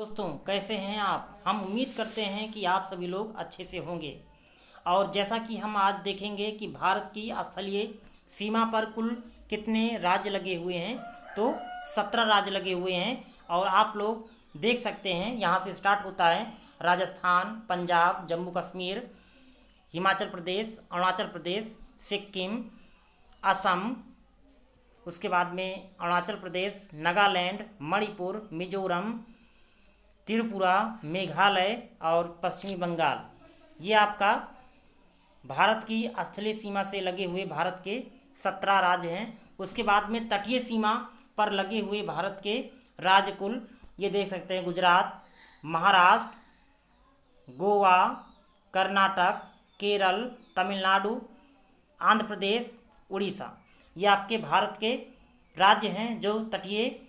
दोस्तों, कैसे हैं आप। हम उम्मीद करते हैं कि आप सभी लोग अच्छे से होंगे। और जैसा कि हम आज देखेंगे कि भारत की स्थलीय सीमा पर कुल कितने राज्य लगे हुए हैं, तो 17 राज्य लगे हुए हैं। और आप लोग देख सकते हैं, यहाँ से स्टार्ट होता है राजस्थान, पंजाब, जम्मू कश्मीर, हिमाचल प्रदेश, अरुणाचल प्रदेश, सिक्किम, असम, उसके बाद में अरुणाचल प्रदेश, नागालैंड, मणिपुर, मिजोरम, त्रिपुरा, मेघालय और पश्चिमी बंगाल। ये आपका भारत की स्थलीय सीमा से लगे हुए भारत के 17 राज्य हैं। उसके बाद में तटीय सीमा पर लगे हुए भारत के राज्य कुल ये देख सकते हैं: गुजरात, महाराष्ट्र, गोवा, कर्नाटक, केरल, तमिलनाडु, आंध्र प्रदेश, उड़ीसा। ये आपके भारत के राज्य हैं जो तटीय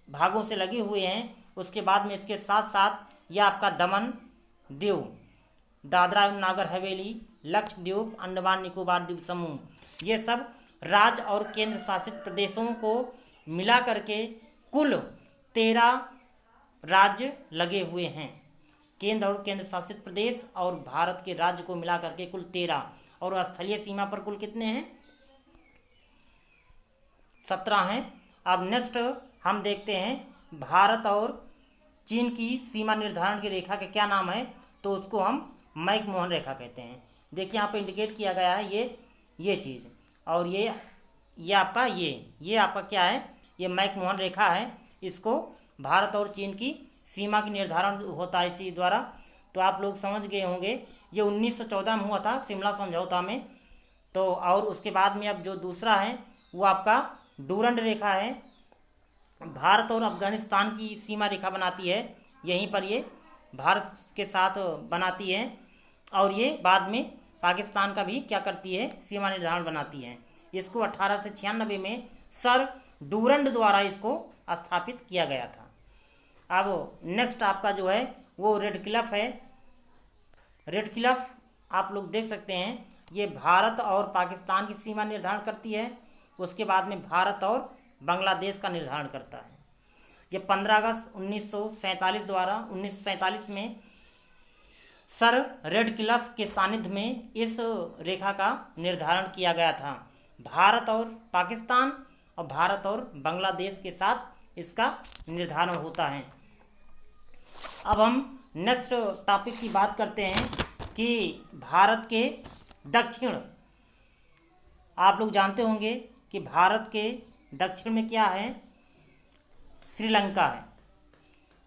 भागों से लगे हुए हैं। उसके बाद में इसके साथ साथ यह आपका दमन, दीव, दादरा एवं नागर हवेली, लक्षद्वीप, अंडमान निकोबार द्वीप समूह, ये सब राज्य और केंद्र शासित प्रदेशों को मिला करके कुल 13 राज्य लगे हुए हैं। केंद्र और केंद्र शासित प्रदेश और भारत के राज्य को मिला करके कुल 13। और स्थलीय सीमा पर कुल कितने हैं? 17 हैं। अब नेक्स्ट हम देखते हैं भारत और चीन की सीमा निर्धारण की रेखा का क्या नाम है, तो उसको हम मैकमोहन रेखा कहते हैं। देखिए यहाँ पे इंडिकेट किया गया है ये चीज़। और ये आपका ये आपका क्या है? ये मैकमोहन रेखा है। इसको भारत और चीन की सीमा की निर्धारण होता है इसी द्वारा। तो आप लोग समझ गए होंगे, ये 1914 में हुआ था शिमला समझौता में। तो और उसके बाद में अब जो दूसरा है वो आपका डूरंड रेखा है। भारत और अफगानिस्तान की सीमा रेखा बनाती है, यहीं पर ये भारत के साथ बनाती है। और ये बाद में पाकिस्तान का भी क्या करती है? सीमा निर्धारण बनाती है। इसको 1896 में सर डूरंड द्वारा इसको स्थापित किया गया था। अब नेक्स्ट आपका जो है वो रेड क्लिफ है। रेड क्लिफ आप लोग देख सकते हैं, ये भारत और पाकिस्तान की सीमा निर्धारण करती है। उसके बाद में भारत और बांग्लादेश का निर्धारण करता है। ये 15 अगस्त 1947 में सर रेड क्लिफ के सानिध्य में इस रेखा का निर्धारण किया गया था। भारत और पाकिस्तान और भारत और बांग्लादेश के साथ इसका निर्धारण होता है। अब हम नेक्स्ट टॉपिक की बात करते हैं कि भारत के दक्षिण, आप लोग जानते होंगे कि भारत के दक्षिण में क्या है? श्रीलंका है।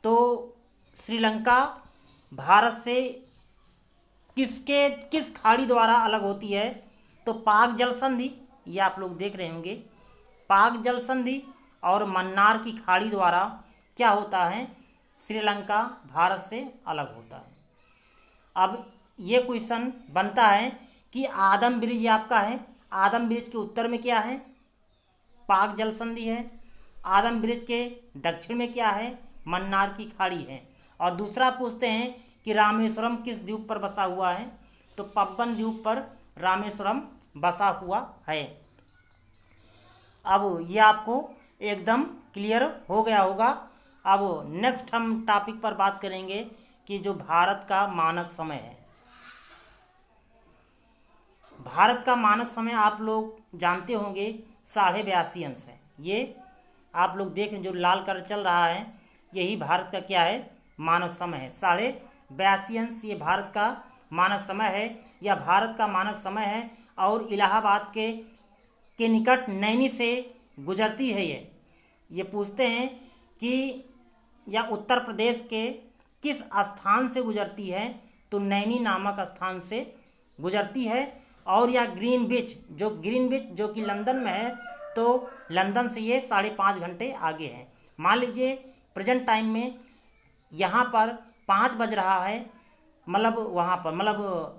तो श्रीलंका भारत से किस खाड़ी द्वारा अलग होती है? तो पाक जल संधि, ये आप लोग देख रहे होंगे, पाक जल संधि और मन्नार की खाड़ी द्वारा क्या होता है? श्रीलंका भारत से अलग होता है। अब ये क्वेश्चन बनता है कि आदम ब्रिज आपका है, आदम ब्रिज के उत्तर में क्या है? पाक जल संधि है। आदम ब्रिज के दक्षिण में क्या है? मन्नार की खाड़ी है। और दूसरा पूछते हैं कि रामेश्वरम किस द्वीप पर बसा हुआ है? तो पब्बन द्वीप पर रामेश्वरम बसा हुआ है। अब ये आपको एकदम क्लियर हो गया होगा। अब नेक्स्ट हम टॉपिक पर बात करेंगे कि जो भारत का मानक समय है। भारत का मानक समय आप लोग जानते होंगे 82.5 अंश है। ये आप लोग देखें जो लाल कलर चल रहा है, यही भारत का क्या है? मानक समय है। 82.5 अंश ये भारत का मानक समय है, या भारत का मानक समय है। और इलाहाबाद के निकट नैनी से गुजरती है। ये पूछते हैं कि या उत्तर प्रदेश के किस स्थान से गुजरती है? तो नैनी नामक स्थान से गुजरती है। और या ग्रीनविच जो कि लंदन में है, तो लंदन से ये 5.5 घंटे आगे है। मान लीजिए प्रेजेंट टाइम में यहाँ पर 5 बज रहा है, मतलब वहाँ पर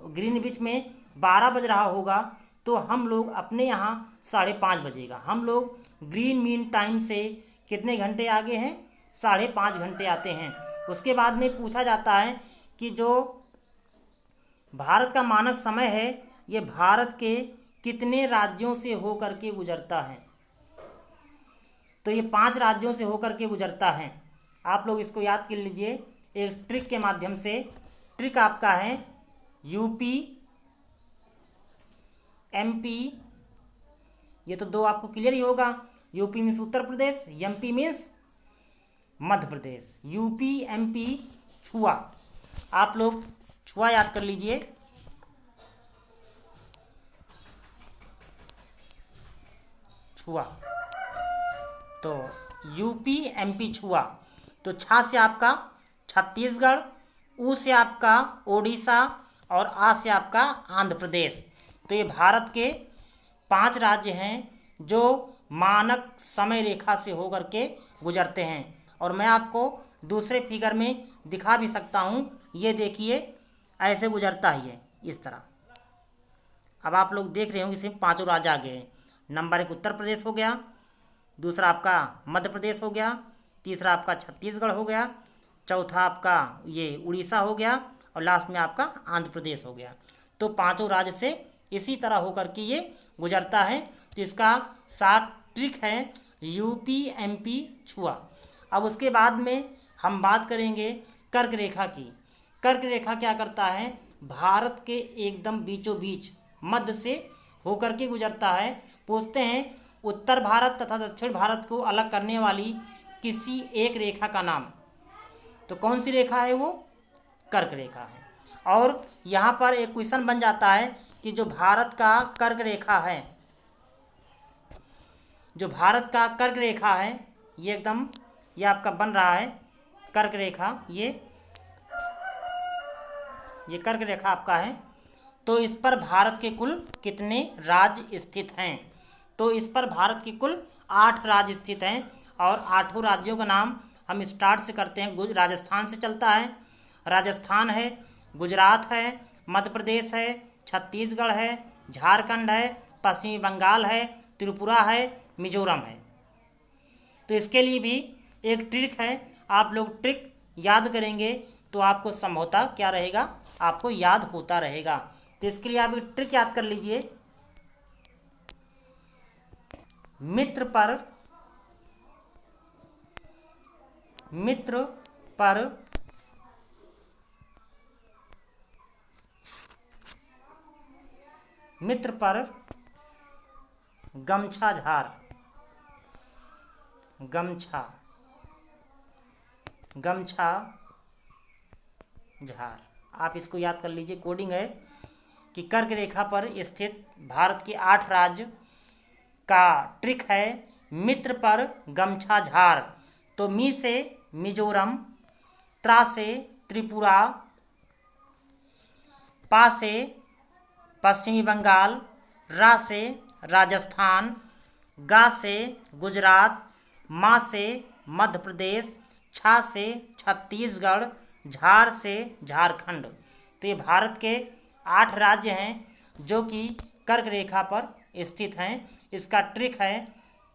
ग्रीनविच में 12 बज रहा होगा, तो हम लोग अपने यहाँ 5:30 बजेगा। हम लोग ग्रीन मीन टाइम से कितने घंटे आगे हैं? 5.5 घंटे आते हैं। उसके बाद में पूछा जाता है कि जो भारत का मानक समय है ये भारत के कितने राज्यों से होकर के गुजरता है? तो ये 5 राज्यों से होकर के गुजरता है। आप लोग इसको याद कर लीजिए एक ट्रिक के माध्यम से। ट्रिक आपका है यूपी एमपी, ये तो दो आपको क्लियर ही होगा। UP means Uttar Pradesh, MP means Madhya Pradesh. UP MP छुआ, आप लोग छुआ याद कर लीजिए। छुआ, तो यूपी एमपी छुआ। तो छा से आपका छत्तीसगढ़, ऊ से आपका ओडिशा और आ से आपका आंध्र प्रदेश। तो ये भारत के 5 राज्य हैं जो मानक समय रेखा से होकर के गुजरते हैं। और मैं आपको दूसरे फिगर में दिखा भी सकता हूँ, ये देखिए ऐसे गुजरता ही है इस तरह। अब आप लोग देख रहे होंगे इसमें 5 राज्य आ गए हैं। नंबर 1 उत्तर प्रदेश हो गया, दूसरा आपका मध्य प्रदेश हो गया, तीसरा आपका छत्तीसगढ़ हो गया, चौथा आपका ये उड़ीसा हो गया और लास्ट में आपका आंध्र प्रदेश हो गया। तो 5 राज्य से इसी तरह होकर के ये गुजरता है। तो इसका 60 ट्रिक है यूपी एमपी छुआ। अब उसके बाद में हम बात करेंगे कर्क रेखा की। कर्क रेखा क्या करता है, भारत के एकदम बीचों बीच मध्य से होकर के गुजरता है। पूछते हैं उत्तर भारत तथा दक्षिण भारत को अलग करने वाली किसी एक रेखा का नाम, तो कौन सी रेखा है वो? कर्क रेखा है। और यहाँ पर एक क्वेश्चन बन जाता है कि जो भारत का कर्क रेखा है, जो भारत का कर्क रेखा है ये एकदम ये आपका बन रहा है कर्क रेखा, ये कर्क रेखा आपका है। तो इस पर भारत के कुल कितने राज्य स्थित हैं? तो इस पर भारत के कुल 8 राज्य स्थित हैं। और 8 राज्यों का नाम हम स्टार्ट से करते हैं। राजस्थान से चलता है, राजस्थान है, गुजरात है, मध्य प्रदेश है, छत्तीसगढ़ है, झारखंड है, पश्चिमी बंगाल है, त्रिपुरा है, मिजोरम है। तो इसके लिए भी एक ट्रिक है, आप लोग ट्रिक याद करेंगे तो आपको संभवतः क्या रहेगा, आपको याद होता रहेगा। तो इसके लिए आप एक ट्रिक याद कर लीजिए। मित्र पर गमछा झार, गमछा झार, आप इसको याद कर लीजिए। कोडिंग है कि कर्क रेखा पर स्थित भारत के 8 राज्य का ट्रिक है मित्र पर गमछा झार। तो मी से मिजोरम, त्रा से त्रिपुरा, पा से पश्चिमी बंगाल, रा से राजस्थान, गा से गुजरात, मा से मध्य प्रदेश, छा से छत्तीसगढ़, झार से झारखंड। तो ये भारत के 8 राज्य हैं जो कि कर्क रेखा पर स्थित हैं। इसका ट्रिक है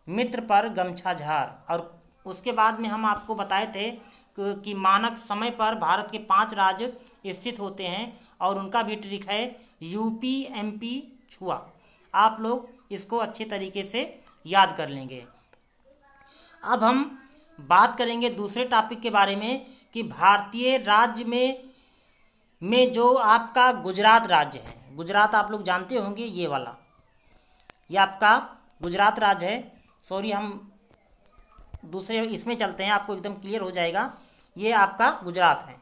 मित्र पर गमछा झार। और उसके बाद में हम आपको बताए थे कि मानक समय पर भारत के 5 राज्य स्थित होते हैं और उनका भी ट्रिक है यूपी एमपी छुआ। आप लोग इसको अच्छे तरीके से याद कर लेंगे। अब हम बात करेंगे दूसरे टॉपिक के बारे में कि भारतीय राज्य में जो आपका गुजरात राज्य है, गुजरात आप लोग जानते होंगे, ये वाला ये आपका गुजरात राज्य है। सॉरी, हम दूसरे इसमें चलते हैं, आपको एकदम क्लियर हो जाएगा। ये आपका गुजरात है,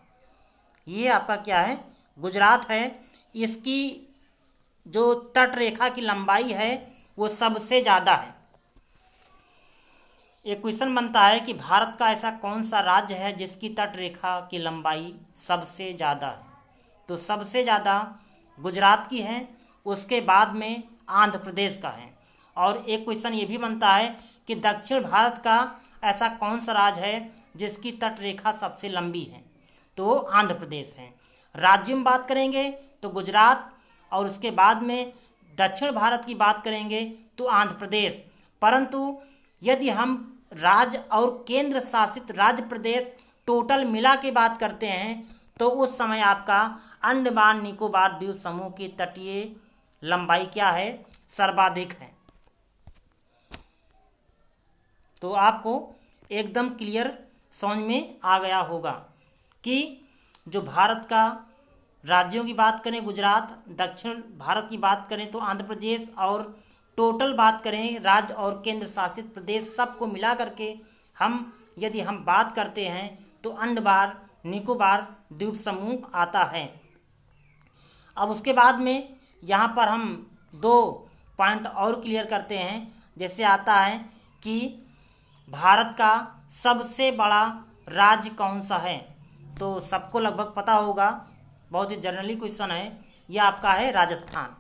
ये आपका क्या है, गुजरात है। इसकी जो तट रेखा की लंबाई है वो सबसे ज़्यादा है। एक क्वेश्चन बनता है कि भारत का ऐसा कौन सा राज्य है जिसकी तट रेखा की लंबाई सबसे ज़्यादा है? तो सबसे ज़्यादा गुजरात की है, उसके बाद में आंध्र प्रदेश का है। और एक क्वेश्चन ये भी बनता है कि दक्षिण भारत का ऐसा कौन सा राज्य है जिसकी तट रेखा सबसे लंबी है? तो आंध्र प्रदेश है। राज्यों में बात करेंगे तो गुजरात, और उसके बाद में दक्षिण भारत की बात करेंगे तो आंध्र प्रदेश। परंतु यदि हम राज्य और केंद्र शासित राज्य प्रदेश टोटल मिला के बात करते हैं तो उस समय आपका अंडमान निकोबार द्वीप समूह की तटीय लंबाई क्या है, सर्वाधिक है। तो आपको एकदम क्लियर समझ में आ गया होगा कि जो भारत का राज्यों की बात करें गुजरात, दक्षिण भारत की बात करें तो आंध्र प्रदेश, और टोटल बात करें राज्य और केंद्र शासित प्रदेश सबको मिला करके यदि हम बात करते हैं तो अंडमान निकोबार द्वीप समूह आता है। अब उसके बाद में यहाँ पर हम 2 पॉइंट और क्लियर करते हैं। जैसे आता है कि भारत का सबसे बड़ा राज्य कौन सा है, तो सबको लगभग पता होगा, बहुत ही जनरली क्वेश्चन है। यह आपका है राजस्थान।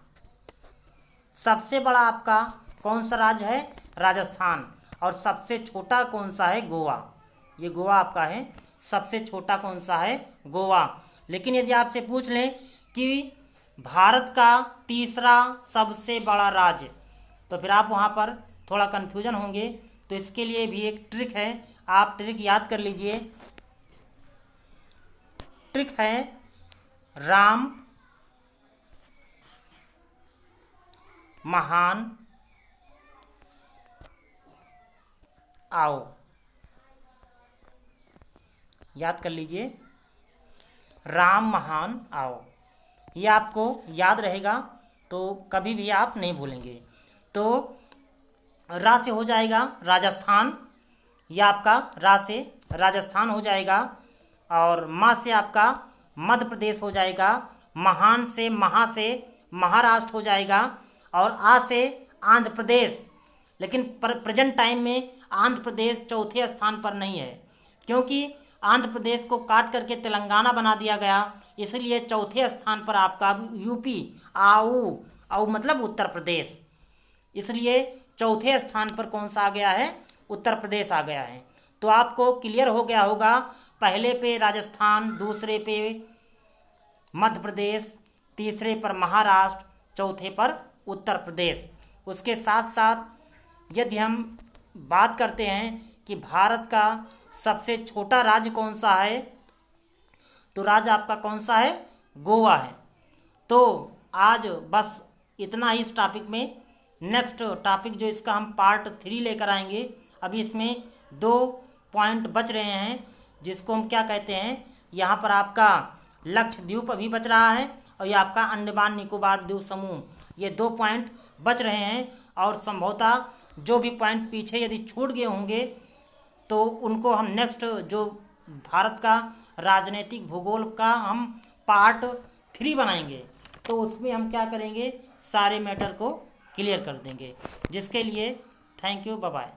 सबसे बड़ा आपका कौन सा राज्य है? राजस्थान। और सबसे छोटा कौन सा है? गोवा। ये गोवा आपका है। सबसे छोटा कौन सा है? गोवा। लेकिन यदि आपसे पूछ लें कि भारत का तीसरा सबसे बड़ा राज्य, तो फिर आप वहाँ पर थोड़ा कन्फ्यूजन होंगे। तो इसके लिए भी एक ट्रिक है, आप ट्रिक याद कर लीजिए। ट्रिक है राम महान आओ। याद कर लीजिए, राम महान आओ। ये आपको याद रहेगा तो कभी भी आप नहीं भूलेंगे। तो रा से हो जाएगा राजस्थान, यह आपका रा से राजस्थान हो जाएगा। और मा से आपका मध्य प्रदेश हो जाएगा। महान से महाराष्ट्र हो जाएगा। और आ से आंध्र प्रदेश। लेकिन प्रेजेंट टाइम में आंध्र प्रदेश चौथे स्थान पर नहीं है, क्योंकि आंध्र प्रदेश को काट करके तेलंगाना बना दिया गया, इसलिए चौथे स्थान पर आपका यूपी आऊ मतलब उत्तर प्रदेश। इसलिए चौथे स्थान पर कौन सा आ गया है? उत्तर प्रदेश आ गया है। तो आपको क्लियर हो गया होगा, पहले पे राजस्थान, दूसरे पे मध्य प्रदेश, तीसरे पर महाराष्ट्र, चौथे पर उत्तर प्रदेश। उसके साथ साथ यदि हम बात करते हैं कि भारत का सबसे छोटा राज्य कौन सा है, तो राज्य आपका कौन सा है? गोवा है। तो आज बस इतना ही इस टॉपिक में। नेक्स्ट टॉपिक जो इसका हम पार्ट 3 लेकर आएंगे। अभी इसमें 2 पॉइंट बच रहे हैं, जिसको हम क्या कहते हैं, यहाँ पर आपका लक्षद्वीप अभी बच रहा है, और ये आपका अंडमान निकोबार द्वीप समूह, ये 2 पॉइंट बच रहे हैं। और संभवतः जो भी पॉइंट पीछे यदि छूट गए होंगे तो उनको हम नेक्स्ट जो भारत का राजनीतिक भूगोल का हम पार्ट 3 बनाएंगे, तो उसमें हम क्या करेंगे, सारे मैटर को क्लियर कर देंगे। जिसके लिए थैंक यू, बाय बाय।